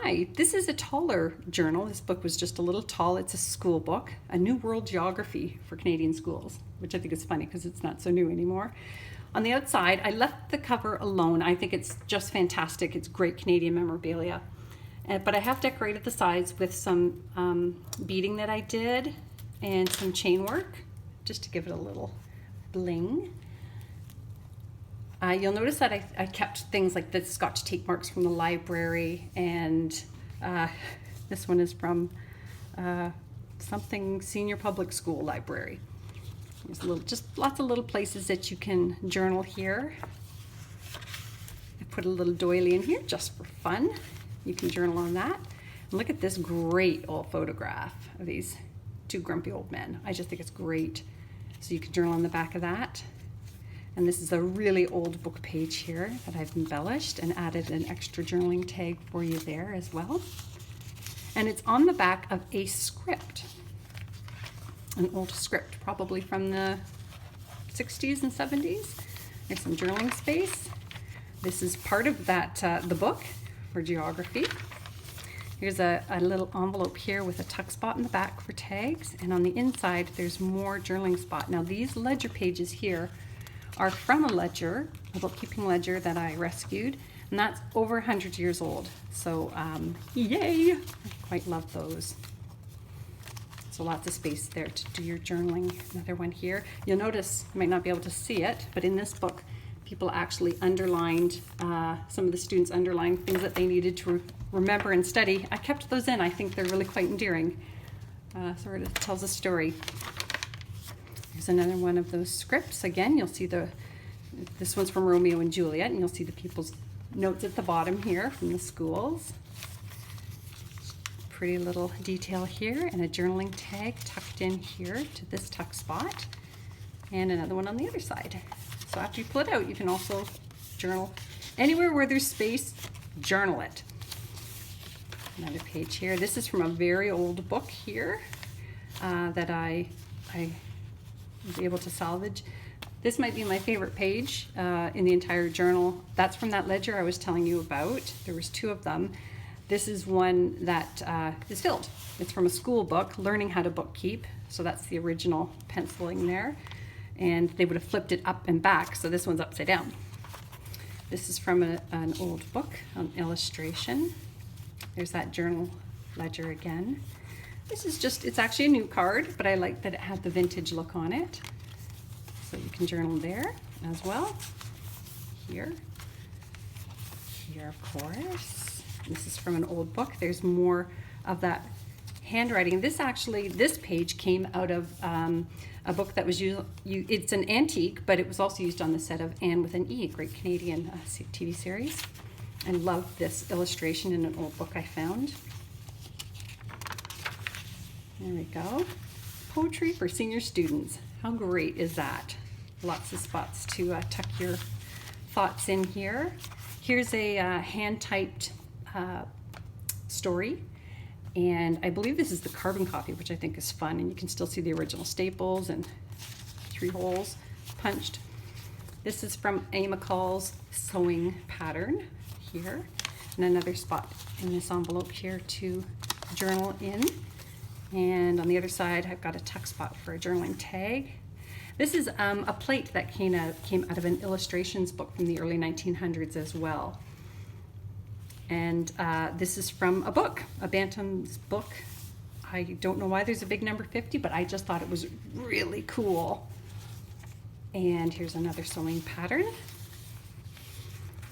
Hi, this is a taller journal. This book was just a little tall. It's a school book, A New World Geography for Canadian Schools, which I think is funny because it's not so new anymore. On the outside, I left the cover alone. I think it's just fantastic. It's great Canadian memorabilia. But I have decorated the sides with some beading that I did and some chain work just to give it a little bling. You'll notice that I kept things like the Scotch tape marks from the library, and this one is from something senior public school library. There's just lots of little places that you can journal here. I put a little doily in here just for fun. You can journal on that. And look at this great old photograph of these two grumpy old men. I just think it's great. So you can journal on the back of that. And this is a really old book page here that I've embellished and added an extra journaling tag for you there as well. And it's on the back of a script, an old script, probably from the 60s and 70s. There's some journaling space. This is part of that, the book for geography. Here's a little envelope here with a tuck spot in the back for tags. And on the inside, there's more journaling spot. Now these ledger pages here are from a ledger, a bookkeeping ledger that I rescued, and that's over 100 years old. So yay, I quite love those. So lots of space there to do your journaling. Another one here. You'll notice, you might not be able to see it, but in this book, people actually underlined, some of the students underlined things that they needed to remember and study. I kept those in. I think they're really quite endearing. Sort of tells a story. Here's another one of those scripts. Again, you'll see this one's from Romeo and Juliet, and you'll see the people's notes at the bottom here from the schools. Pretty little detail here, and a journaling tag tucked in here to this tuck spot, and another one on the other side. So after you pull it out, you can also journal anywhere where there's space, journal it. Another page here. This is from a very old book here that I was able to salvage. This might be my favorite page in the entire journal. That's from that ledger I was telling you about. There was two of them. This is one that is filled. It's from a school book, Learning How to Bookkeep. So that's the original penciling there. And they would have flipped it up and back, so this one's upside down. This is from an old book on illustration. There's that journal ledger again. This is just, it's actually a new card, but I like that it had the vintage look on it. So you can journal there as well. Here of course. This is from an old book. There's more of that handwriting. This page came out of a book that was used, it's an antique, but it was also used on the set of Anne with an E, a great Canadian TV series. I love this illustration in an old book I found. There we go. Poetry for senior students. How great is that? Lots of spots to tuck your thoughts in here. Here's a hand-typed story, and I believe this is the carbon copy, which I think is fun, and you can still see the original staples and 3 holes punched. This is from A. McCall's sewing pattern here, and another spot in this envelope here to journal in. And on the other side, I've got a tuck spot for a journaling tag. This is a plate that came out of an illustrations book from the early 1900s as well. And this is from a book, a Bantam's book. I don't know why there's a big number 50, but I just thought it was really cool. And here's another sewing pattern.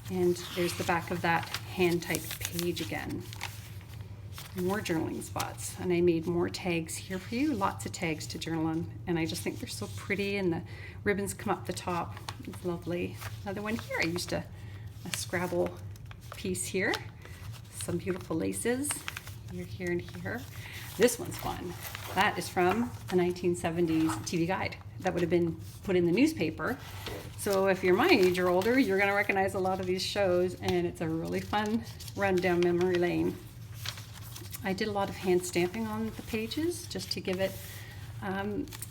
And there's the back of that hand-typed page again. More journaling spots, and I made more tags here for you. Lots of tags to journal on, and I just think they're so pretty, and the ribbons come up the top. It's lovely. Another one here. I used a Scrabble piece here. Some beautiful laces here and here. This one's fun. That is from a 1970s TV guide that would have been put in the newspaper. So if you're my age or older, you're going to recognize a lot of these shows, and it's a really fun run down memory lane. I did a lot of hand stamping on the pages just to give it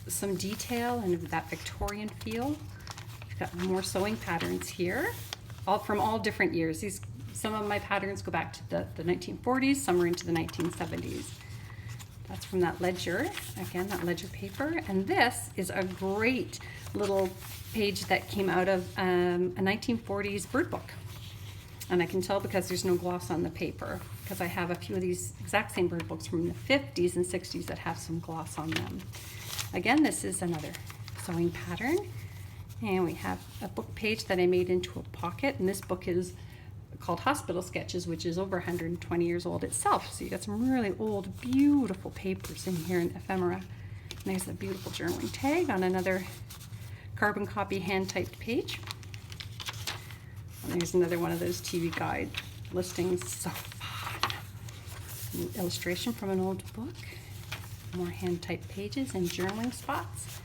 some detail and that Victorian feel. We've got more sewing patterns here, all from all different years. Some of my patterns go back to the 1940s, some are into the 1970s. That's from that ledger, again, that ledger paper. And this is a great little page that came out of a 1940s bird book. And I can tell because there's no gloss on the paper, because I have a few of these exact same bird books from the 50s and 60s that have some gloss on them. Again, this is another sewing pattern. And we have a book page that I made into a pocket. And this book is called Hospital Sketches, which is over 120 years old itself. So you got some really old, beautiful papers in here in ephemera. And there's a beautiful journaling tag on another carbon copy hand-typed page. And there's another one of those TV guide listings. So fun. An illustration from an old book. More hand-typed pages and journaling spots.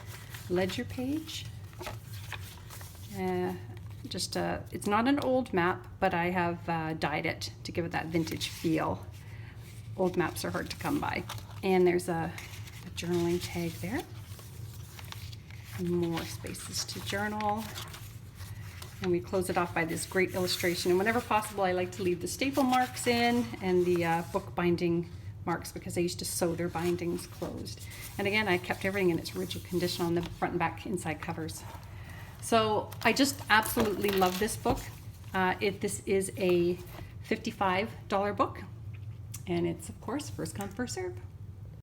Ledger page. It's not an old map, but I have dyed it to give it that vintage feel. Old maps are hard to come by. And there's a journaling tag there. And more spaces to journal. And we close it off by this great illustration. And whenever possible, I like to leave the staple marks in and the book binding marks, because I used to sew their bindings closed. And again, I kept everything in its original condition on the front and back inside covers. So I just absolutely love this book. This is a $55 book, and it's, of course, first come, first serve.